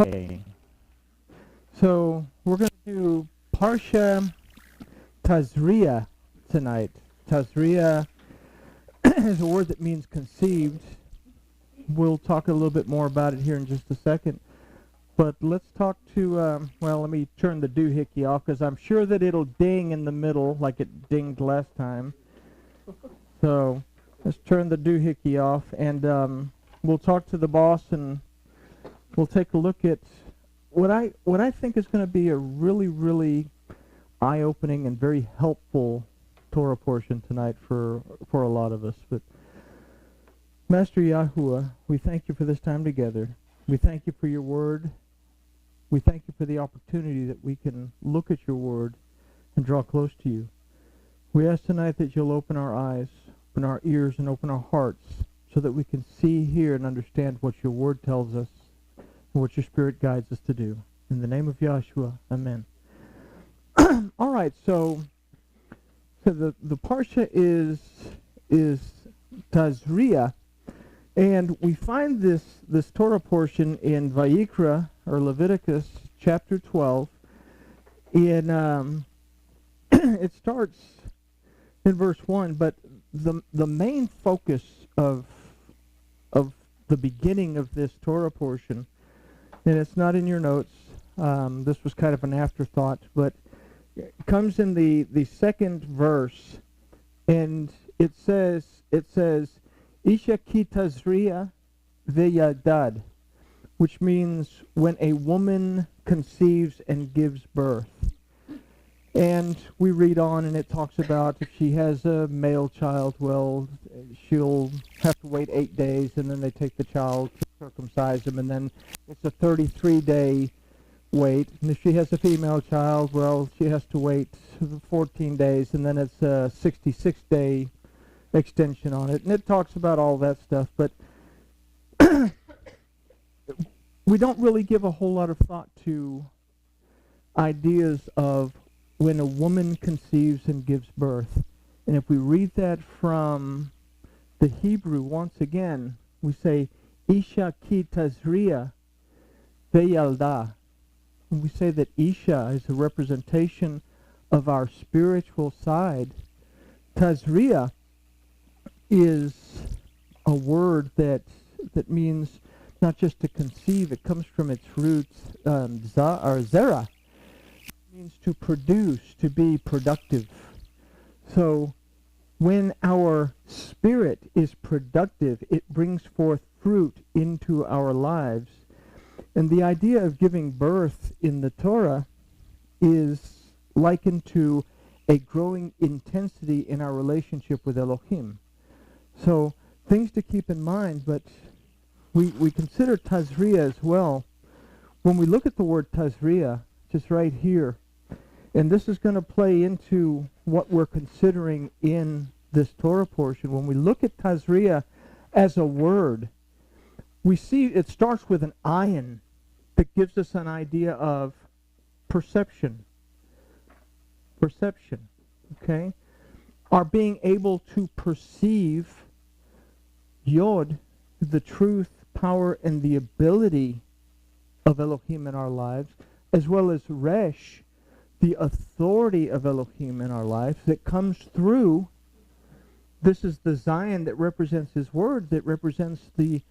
Okay, so we're going to do Parsha Tazria tonight. Tazria is a word that means conceived. We'll talk a little bit more about it here in just a second. But let's talk to, well, let me turn the doohickey off because I'm sure that it'll ding in the middle like it dinged last time. So let's turn the doohickey off and we'll talk to the boss and we'll take a look at what I think is going to be a really eye-opening and very helpful Torah portion tonight for a lot of us. But Master Yahuwah, we thank you for this time together. We thank you for your word. We thank you for the opportunity that we can look at your word and draw close to you. We ask tonight that you'll open our eyes, open our ears, and open our hearts so that we can see, hear, and understand what your word tells us and what your Spirit guides us to do. In the name of Yahshua, amen. All right, so the Parsha is Tazria, and we find this Torah portion in Vayikra, or Leviticus, chapter 12. In it starts in verse 1, but the main focus of the beginning of this Torah portion, and it's not in your notes, this was kind of an afterthought, but it comes in the second verse, and it says, Isha ki tazria veyadad, which means when a woman conceives and gives birth. And we read on, and it talks about if she has a male child, well, she'll have to wait 8 days, and then they take the child to circumcise him, and then it's a 33-day wait. And if she has a female child, well, she has to wait 14 days, and then it's a 66-day extension on it. And it talks about all that stuff, but we don't really give a whole lot of thought to ideas of when a woman conceives and gives birth. And if we read that from the Hebrew, once again, we say, Isha ki tazria veyalda. And we say that Isha is a representation of our spiritual side. Tazria is a word that means not just to conceive. It comes from its roots, zera. It means to produce, to be productive. So when our spirit is productive, it brings forth fruit into our lives. And the idea of giving birth in the Torah is likened to a growing intensity in our relationship with Elohim. So things to keep in mind, but we consider Tazria as well. When we look at the word Tazria, just right here, and this is going to play into what we're considering in this Torah portion. When we look at Tazria as a word, we see it starts with an ayin that gives us an idea of perception. Perception, okay? Our being able to perceive Yod, the truth, power, and the ability of Elohim in our lives, as well as Resh, the authority of Elohim in our lives that comes through. This is the Zion that represents his word, that represents the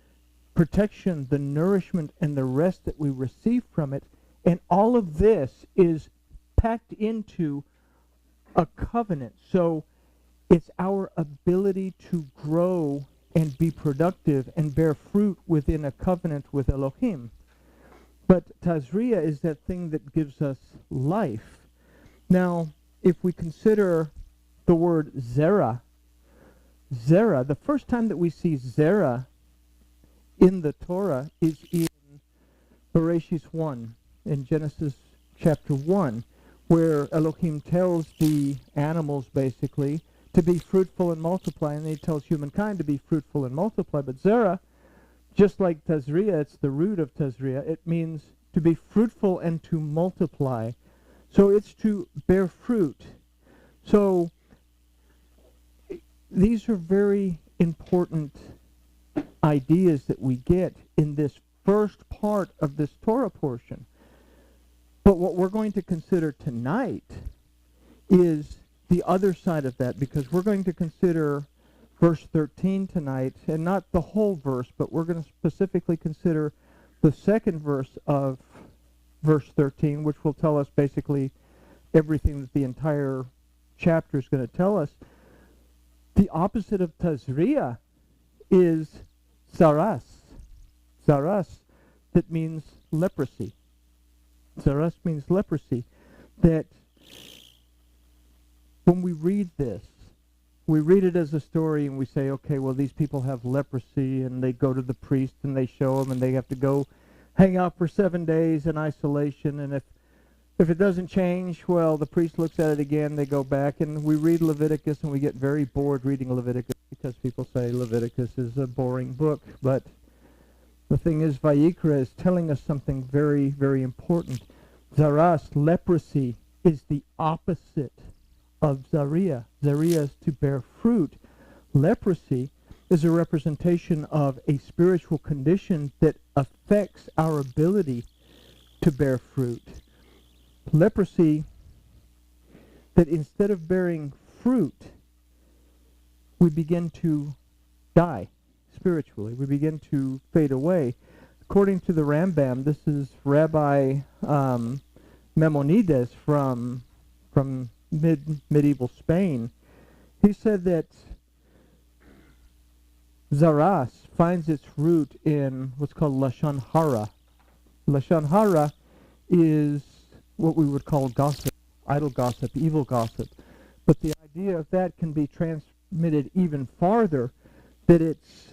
protection, the nourishment, and the rest that we receive from it. And all of this is packed into a covenant. So it's our ability to grow and be productive and bear fruit within a covenant with Elohim. But Tazria is that thing that gives us life. Now, if we consider the word zera, the first time that we see zera in the Torah is in Bereshit 1, in Genesis chapter 1, where Elohim tells the animals, basically, to be fruitful and multiply, and he tells humankind to be fruitful and multiply. But zera, just like Tazria, it's the root of Tazria, it means to be fruitful and to multiply. So it's to bear fruit. So these are very important ideas that we get in this first part of this Torah portion. But what we're going to consider tonight is the other side of that, because we're going to consider verse 13 tonight, and not the whole verse, but we're going to specifically consider the second verse of verse 13, which will tell us basically everything that the entire chapter is going to tell us. The opposite of Tazria is Zaras. Zaras, that means leprosy. Zaras means leprosy. That when we read this, we read it as a story and we say, okay, well, these people have leprosy, and they go to the priest and they show them, and they have to go hang out for 7 days in isolation, and if it doesn't change, well, the priest looks at it again, they go back, and we read Leviticus, and we get very bored reading Leviticus because people say Leviticus is a boring book. But the thing is, Vayikra is telling us something very, very important. Zaras, leprosy, is the opposite of Zaria. Zaria is to bear fruit. Leprosy is a representation of a spiritual condition that affects our ability to bear fruit. Leprosy, that instead of bearing fruit, we begin to die spiritually. We begin to fade away. According to the Rambam, this is Rabbi Maimonides from medieval Spain. He said that Zaras finds its root in what's called Lashon Hara. Lashon Hara is what we would call gossip, idle gossip, evil gossip. But the idea of that can be transmitted even farther, that it's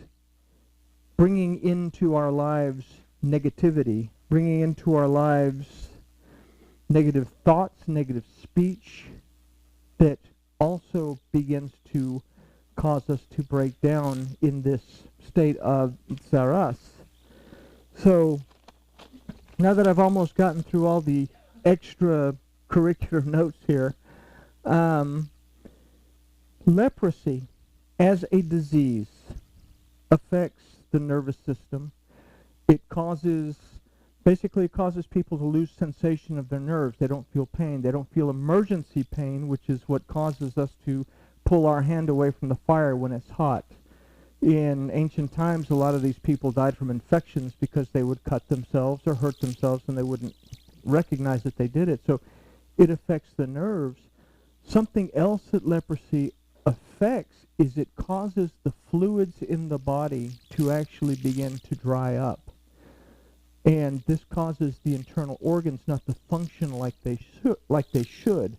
bringing into our lives negativity, bringing into our lives negative thoughts, negative speech, that also begins to cause us to break down in this state of Zaras. So, now that I've almost gotten through all the extra curricular notes here, leprosy as a disease affects the nervous system. It basically causes people to lose sensation of their nerves. They don't feel pain. They don't feel emergency pain, which is what causes us to pull our hand away from the fire when it's hot. In ancient times, a lot of these people died from infections because they would cut themselves or hurt themselves, and they wouldn't recognize that they did it. So it affects the nerves. Something else that leprosy affects is it causes the fluids in the body to actually begin to dry up. And this causes the internal organs not to function like they should.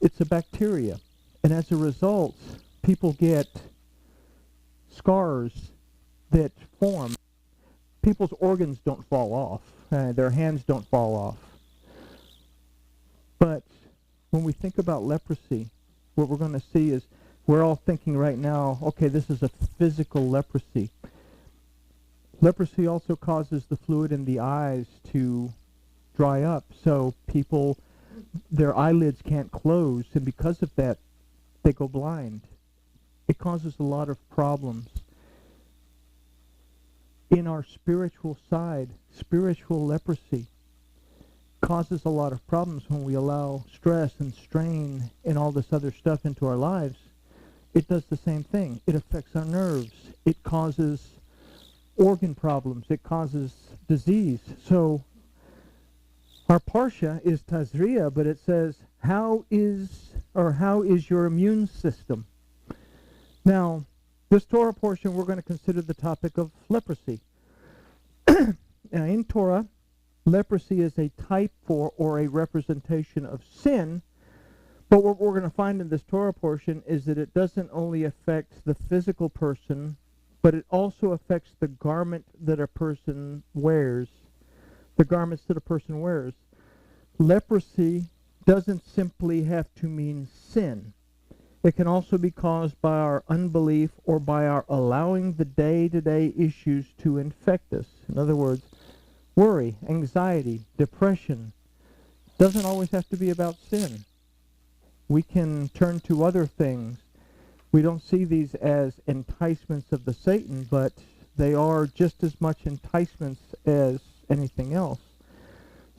It's a bacteria. And as a result, people get scars that form. People's organs don't fall off. Their hands don't fall off. But when we think about leprosy, what we're going to see is we're all thinking right now, okay, this is a physical leprosy. Leprosy also causes the fluid in the eyes to dry up. So people, their eyelids can't close, and because of that, they go blind. It causes a lot of problems. In our spiritual side, spiritual leprosy causes a lot of problems when we allow stress and strain and all this other stuff into our lives. It does the same thing. It affects our nerves. It causes organ problems. It causes disease. So our Parsha is Tazria, but it says, how is your immune system? Now, this Torah portion, we're going to consider the topic of leprosy. Now, in Torah, leprosy is a type for or a representation of sin, but what we're going to find in this Torah portion is that it doesn't only affect the physical person, but it also affects the garment that a person wears, the garments that a person wears. Leprosy doesn't simply have to mean sin. It can also be caused by our unbelief or by our allowing the day-to-day issues to infect us. In other words, worry, anxiety, depression doesn't always have to be about sin. We can turn to other things. We don't see these as enticements of the Satan, but They are just as much enticements as anything else.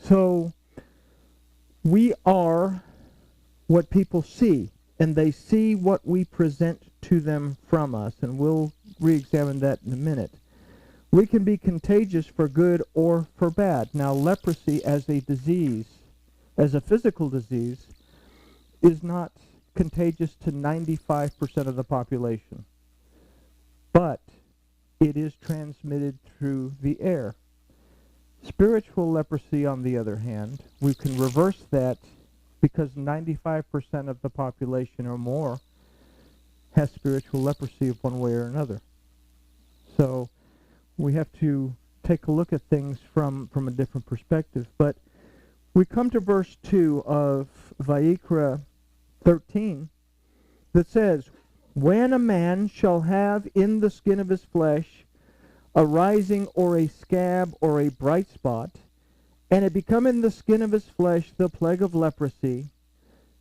So we are what people see, and they see what we present to them from us, and we'll re-examine that in a minute. We can be contagious for good or for bad. Now, leprosy as a disease, as a physical disease, is not contagious to 95% of the population, but it is transmitted through the air. Spiritual leprosy, on the other hand, we can reverse that because 95% of the population or more has spiritual leprosy of one way or another. So we have to take a look at things from a different perspective. But we come to verse 2 of Vayikra 13 that says, when a man shall have in the skin of his flesh a rising or a scab or a bright spot, and it become in the skin of his flesh the plague of leprosy,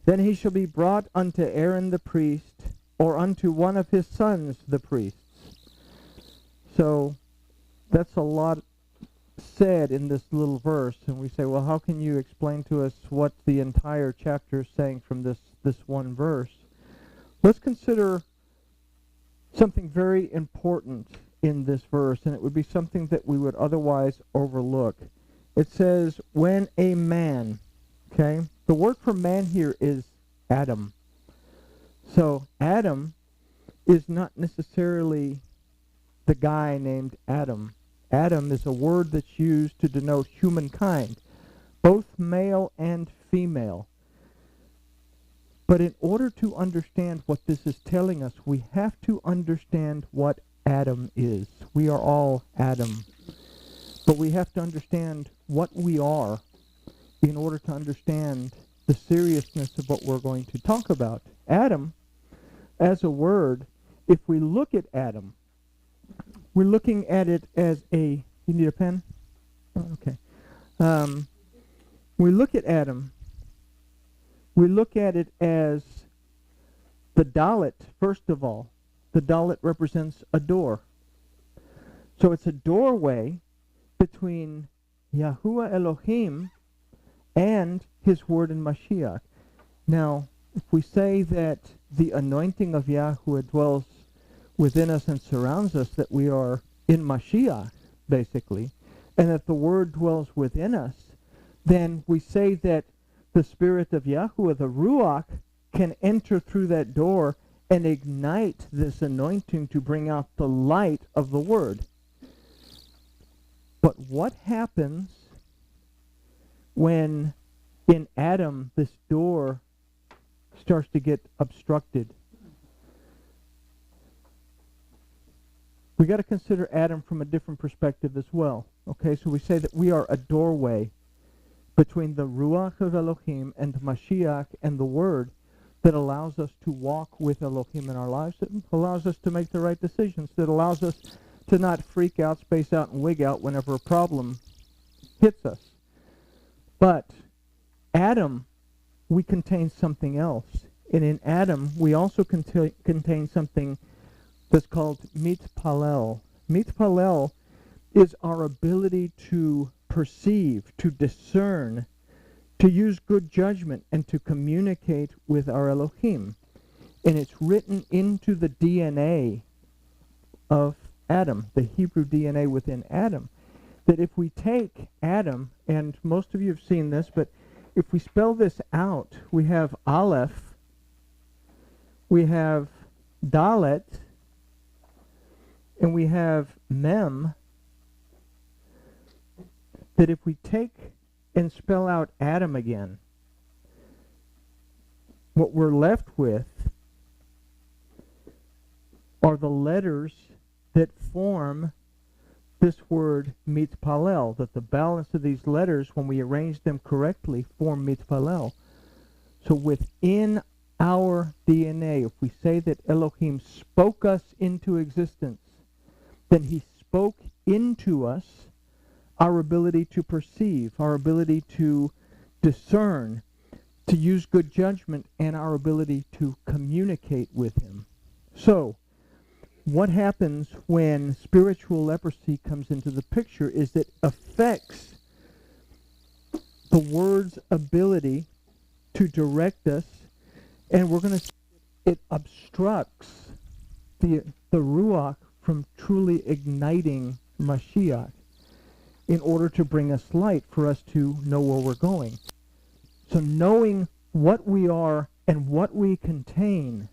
then he shall be brought unto Aaron the priest, or unto one of his sons the priests. So that's a lot said in this little verse, and we say, well, how can you explain to us what the entire chapter is saying from this one verse? Let's consider something very important in this verse, and it would be something that we would otherwise overlook. It says, when a man, okay? The word for man here is Adam. So Adam is not necessarily the guy named Adam. Adam is a word that's used to denote humankind, both male and female. But in order to understand what this is telling us, we have to understand what Adam is. We are all Adam. But we have to understand what we are in order to understand the seriousness of what we're going to talk about. Adam, as a word, if we look at Adam, we're looking at it as a... You need a pen? Oh, okay. We look at Adam. We look at it as the Dalet, first of all. The Dalet represents a door. So it's a doorway between Yahuwah Elohim and his word in Mashiach. Now, if we say that the anointing of Yahuwah dwells within us and surrounds us, that we are in Mashiach, basically, and that the word dwells within us, then we say that the spirit of Yahuwah, the Ruach, can enter through that door and ignite this anointing to bring out the light of the word. But what happens when in Adam this door starts to get obstructed? We got to consider Adam from a different perspective as well. Okay, so we say that we are a doorway between the Ruach of Elohim and Mashiach and the Word that allows us to walk with Elohim in our lives, that allows us to make the right decisions, that allows us to not freak out, space out, and wig out whenever a problem hits us. But Adam, we contain something else. And in Adam, we also contain something that's called mitpalel. Mitpalel is our ability to perceive, to discern, to use good judgment, and to communicate with our Elohim. And it's written into the DNA of Adam, the Hebrew DNA within Adam, that if we take Adam, and most of you have seen this, but if we spell this out, we have Aleph, we have Dalet, and we have Mem, that if we take and spell out Adam again, what we're left with are the letters that form this word mitpalel, that the balance of these letters, when we arrange them correctly, form mitpalel. So within our DNA, if we say that Elohim spoke us into existence, then he spoke into us our ability to perceive, our ability to discern, to use good judgment, and our ability to communicate with him. So, what happens when spiritual leprosy comes into the picture is it affects the word's ability to direct us, and we're going to see it obstructs the Ruach from truly igniting Mashiach in order to bring us light for us to know where we're going. So knowing what we are and what we contain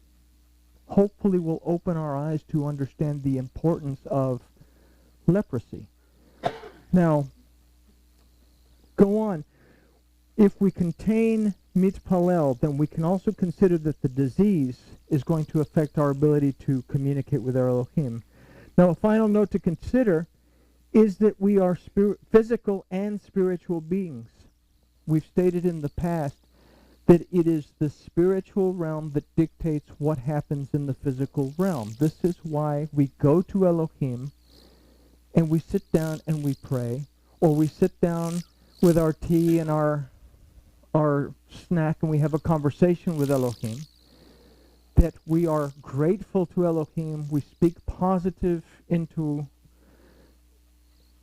hopefully will open our eyes to understand the importance of leprosy. Now, go on. If we contain mitpalel, then we can also consider that the disease is going to affect our ability to communicate with our Elohim. Now, a final note to consider is that we are physical and spiritual beings. We've stated in the past that it is the spiritual realm that dictates what happens in the physical realm. This is why we go to Elohim and we sit down and we pray, or we sit down with our tea and our snack and we have a conversation with Elohim, that we are grateful to Elohim, we speak positive into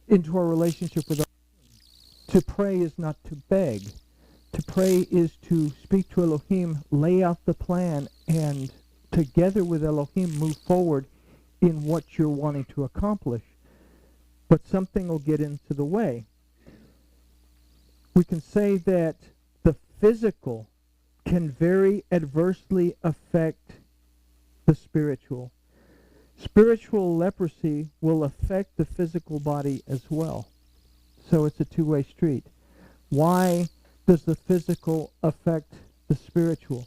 our relationship with Elohim. To pray is not to beg. To pray is to speak to Elohim, lay out the plan, and together with Elohim move forward in what you're wanting to accomplish. But something will get into the way. We can say that the physical can very adversely affect the spiritual. Spiritual leprosy will affect the physical body as well. So it's a two-way street. Why does the physical affect the spiritual?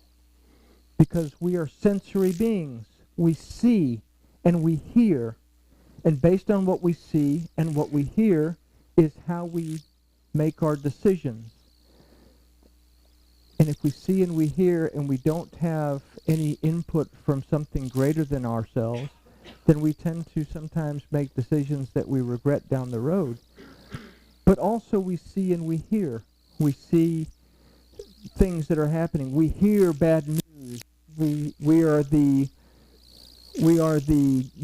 Because we are sensory beings. We see and we hear. And based on what we see and what we hear is how we make our decisions. And if we see and we hear and we don't have any input from something greater than ourselves, then we tend to sometimes make decisions that we regret down the road. But also we see and we hear. We see things that are happening. We hear bad news. We are the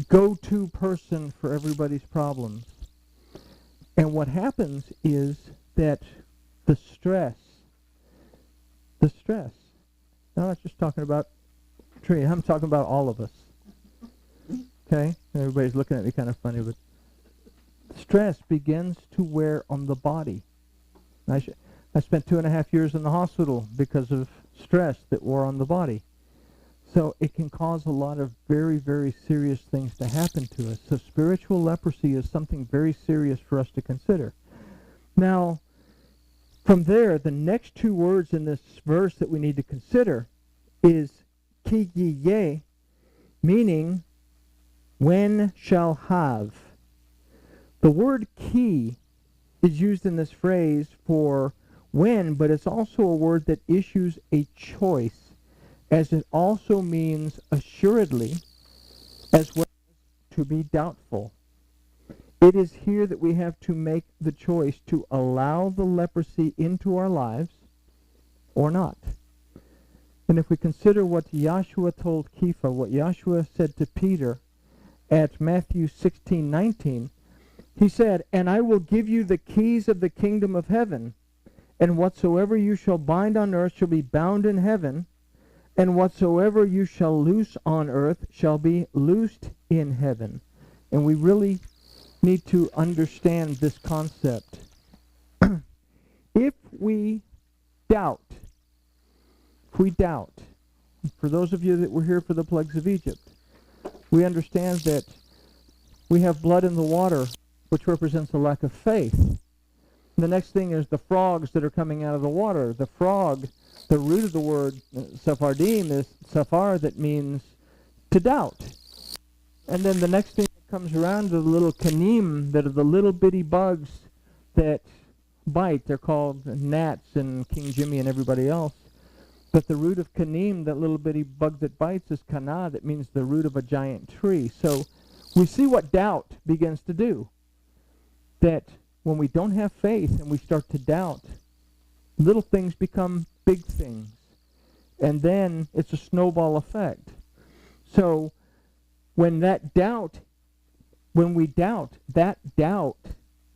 go-to person for everybody's problems. And what happens is that the stress, I'm not just talking about Tree, I'm talking about all of us. Okay? Everybody's looking at me kind of funny, but stress begins to wear on the body. I spent 2.5 years in the hospital because of stress that wore on the body. So it can cause a lot of very, very serious things to happen to us. So spiritual leprosy is something very serious for us to consider. Now, from there, the next two words in this verse that we need to consider is ki yeh, meaning when shall have. The word ki is used in this phrase for when, but it's also a word that issues a choice, as it also means assuredly, as well as to be doubtful. It is here that we have to make the choice to allow the leprosy into our lives or not. And if we consider what Yahshua told Kepha, what Yahshua said to Peter at Matthew 16:19, he said, "And I will give you the keys of the kingdom of heaven, and whatsoever you shall bind on earth shall be bound in heaven, and whatsoever you shall loose on earth shall be loosed in heaven." And we really need to understand this concept. If we doubt, for those of you that were here for the plagues of Egypt, we understand that we have blood in the water, which represents a lack of faith. The next thing is the frogs that are coming out of the water. The frog, the root of the word sephardim is safar, that means to doubt. And then the next thing that comes around are the little kanim, that are the little bitty bugs that bite. They're called gnats and King Jimmy and everybody else. But the root of kanim, that little bitty bug that bites, is kana, that means the root of a giant tree. So we see what doubt begins to do. That when we don't have faith and we start to doubt, little things become big things. And then it's a snowball effect. So when we doubt, that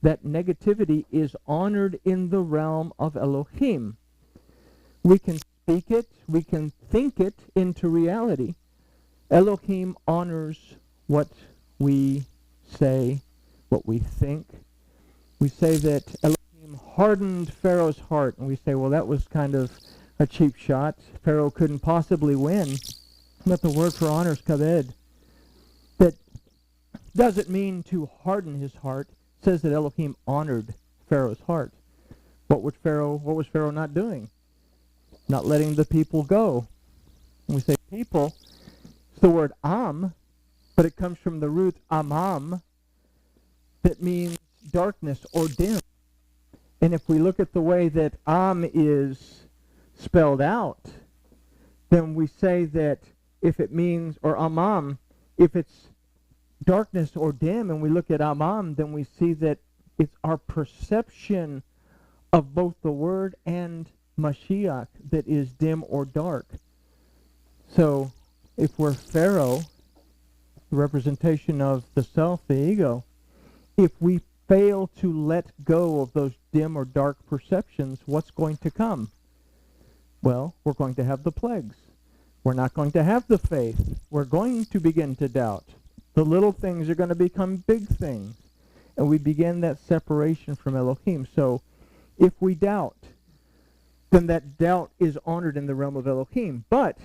negativity is honored in the realm of Elohim. We can speak it, we can think it into reality. Elohim honors what we say, what we think. We say that Elohim hardened Pharaoh's heart, and we say, well, that was kind of a cheap shot. Pharaoh couldn't possibly win. But the word for honor is kaved. That doesn't mean to harden his heart. It says that Elohim honored Pharaoh's heart. What was Pharaoh not doing? Not letting the people go. When we say people, it's the word am, but it comes from the root amam, that means darkness or dim. And if we look at the way that am is spelled out, then we say that if it means, or amam, if it's darkness or dim, and we look at amam, then we see that it's our perception of both the word and Mashiach that is dim or dark. So if we're Pharaoh, the representation of the self, the ego, if we fail to let go of those dim or dark perceptions, what's going to come? Well, we're going to have the plagues. We're not going to have the faith. We're going to begin to doubt. The little things are going to become big things. And we begin that separation from Elohim. So if we doubt, then that doubt is honored in the realm of Elohim. But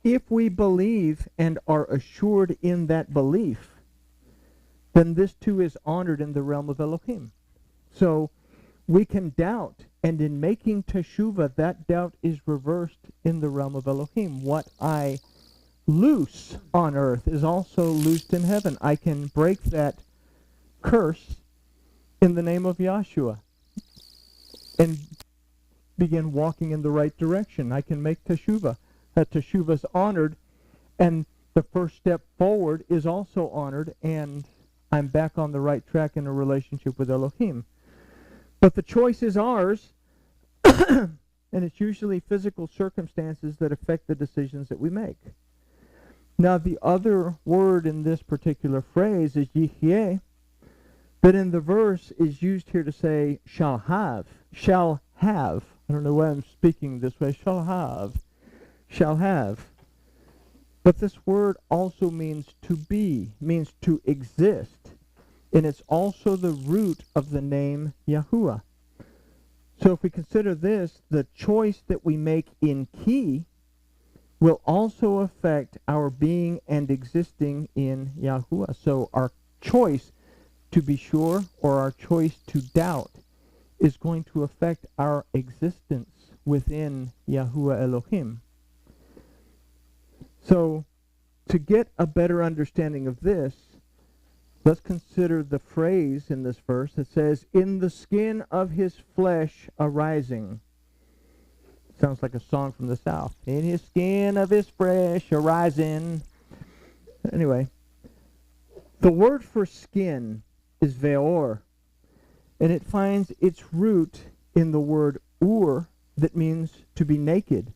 if we believe and are assured in that belief, then this too is honored in the realm of Elohim. So we can doubt, and in making teshuvah, that doubt is reversed in the realm of Elohim. What I loose on earth is also loosed in heaven. I can break that curse in the name of Yahshua and begin walking in the right direction. I can make teshuvah. That teshuvah is honored, and the first step forward is also honored, and I'm back on the right track in a relationship with Elohim. But the choice is ours, and it's usually physical circumstances that affect the decisions that we make. Now, the other word in this particular phrase is yihyeh, but in the verse is used here to say shall have. Shall have. I don't know why I'm speaking this way. Shall have. Shall have. But this word also means to be, means to exist. And it's also the root of the name Yahuwah. So if we consider this, the choice that we make in key will also affect our being and existing in Yahuwah. So our choice to be sure or our choice to doubt is going to affect our existence within Yahuwah Elohim. So to get a better understanding of this, let's consider the phrase in this verse that says, in the skin of his flesh arising. Sounds like a song from the South. In his skin of his flesh arising. Anyway, the word for skin is ve'or, and it finds its root in the word ur, that means to be naked.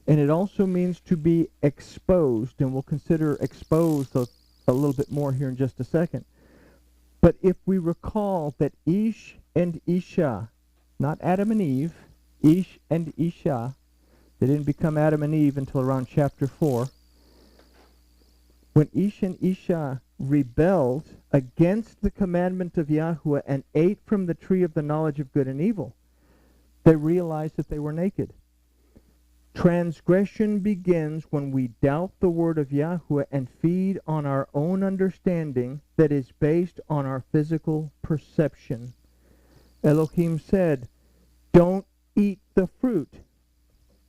And it also means to be exposed, and we'll consider exposed a little bit more here in just a second. But if we recall that Ish and Isha, not Adam and Eve, Ish and Isha, they didn't become Adam and Eve until around chapter 4. When Ish and Isha rebelled against the commandment of Yahuwah and ate from the tree of the knowledge of good and evil, they realized that they were naked. Transgression begins when we doubt the word of Yahuwah and feed on our own understanding that is based on our physical perception. Elohim said, don't eat the fruit.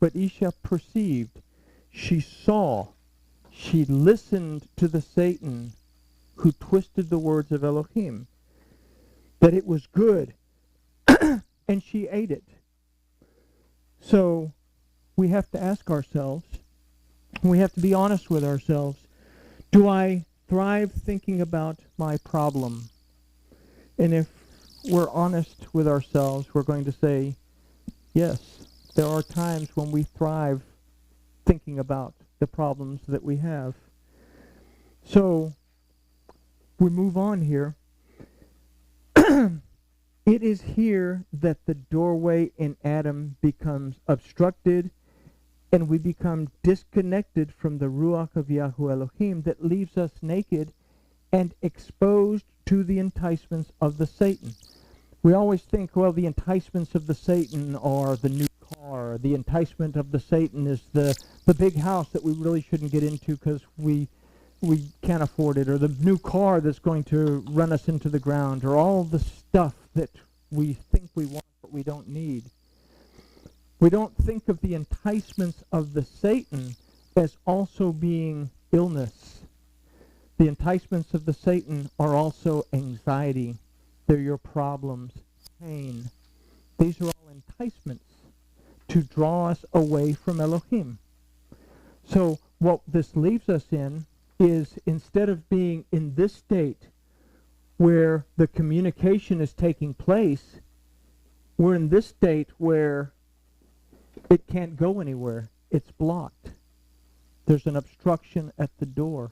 But Isha perceived, she saw, she listened to the Satan who twisted the words of Elohim, that it was good, and she ate it. So we have to ask ourselves, we have to be honest with ourselves, do I thrive thinking about my problem? And if we're honest with ourselves, we're going to say, yes, there are times when we thrive thinking about the problems that we have. So we move on here. It is here that the doorway in Adam becomes obstructed, and we become disconnected from the Ruach of Yahweh Elohim that leaves us naked and exposed to the enticements of the Satan. We always think, well, the enticements of the Satan are the new car. The enticement of the Satan is the big house that we really shouldn't get into because we can't afford it, or the new car that's going to run us into the ground, or all the stuff that we think we want but we don't need. We don't think of the enticements of the Satan as also being illness. The enticements of the Satan are also anxiety. They're your problems, pain. These are all enticements to draw us away from Elohim. So what this leaves us in is, instead of being in this state where the communication is taking place, we're in this state where it can't go anywhere. It's blocked. There's an obstruction at the door.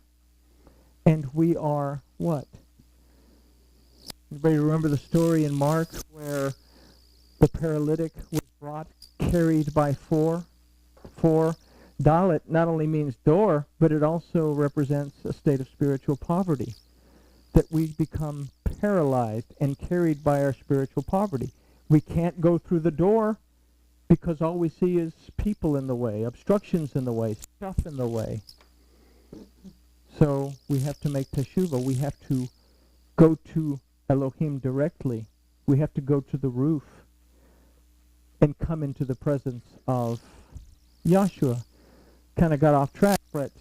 And we are what? Anybody remember the story in Mark where the paralytic was brought, carried by four? Dalet not only means door, but it also represents a state of spiritual poverty. That we become paralyzed and carried by our spiritual poverty. We can't go through the door because all we see is people in the way, obstructions in the way, stuff in the way. So we have to make teshuvah. We have to go to Elohim directly. We have to go to the roof and come into the presence of Yahshua. Kind of got off track, but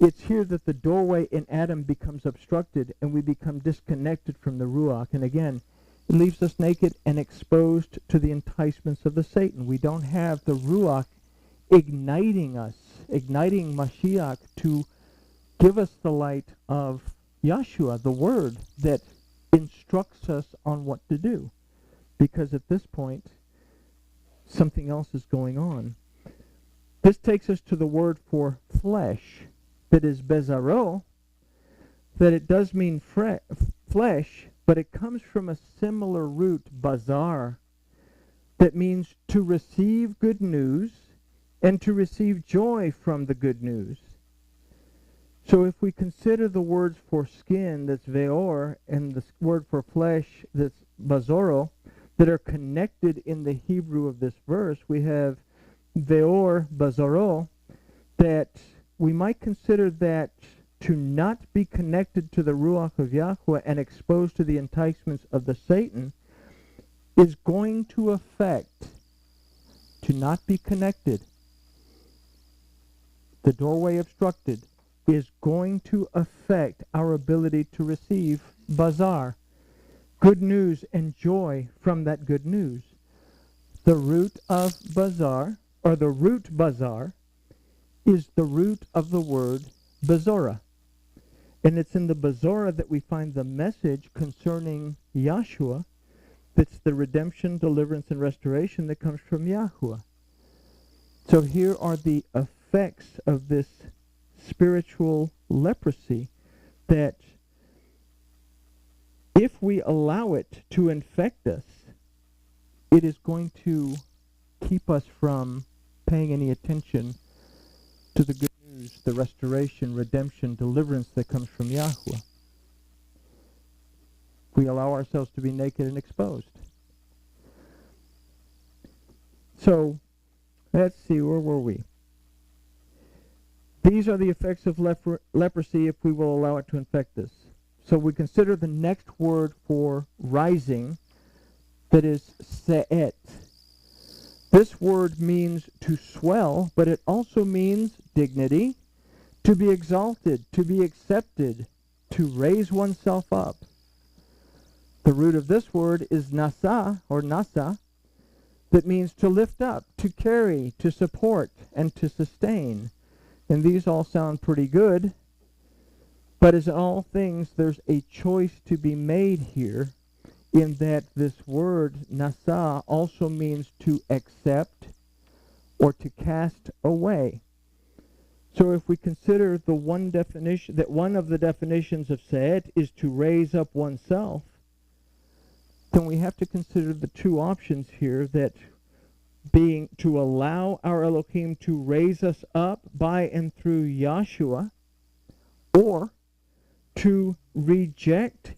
it's here that the doorway in Adam becomes obstructed and we become disconnected from the Ruach. And again, it leaves us naked and exposed to the enticements of the Satan. We don't have the Ruach igniting us, igniting Mashiach to give us the light of Yahshua, the Word that instructs us on what to do. Because at this point, something else is going on. This takes us to the word for flesh, that is bezaro, that it does mean flesh, but it comes from a similar root, bazar, that means to receive good news and to receive joy from the good news. So if we consider the words for skin, that's veor, and the word for flesh, that's bazoro, that are connected in the Hebrew of this verse, we have veor, bazoro, that we might consider that to not be connected to the Ruach of Yahweh and exposed to the enticements of the Satan is going to affect, to not be connected, the doorway obstructed, is going to affect our ability to receive bazar, good news and joy from that good news. The root of bazar, or the root bazar, is the root of the word bazora. And it's in the bazora that we find the message concerning Yahshua. That's the redemption, deliverance, and restoration that comes from Yahuwah. So here are the effects of this spiritual leprosy, that if we allow it to infect us, it is going to keep us from paying any attention to the good news, the restoration, redemption, deliverance that comes from Yahuwah. We allow ourselves to be naked and exposed. So, let's see, where were we? These are the effects of leprosy if we will allow it to infect us. So we consider the next word for rising, that is se'et. This word means to swell, but it also means dignity, to be exalted, to be accepted, to raise oneself up. The root of this word is nasa, or nasa, that means to lift up, to carry, to support, and to sustain. And these all sound pretty good, but as in all things, there's a choice to be made here, in that this word, nasa, also means to accept or to cast away. So if we consider the one definition, that one of the definitions of Seh is to raise up oneself, then we have to consider the two options here, that being to allow our Elohim to raise us up by and through Yahshua, or to reject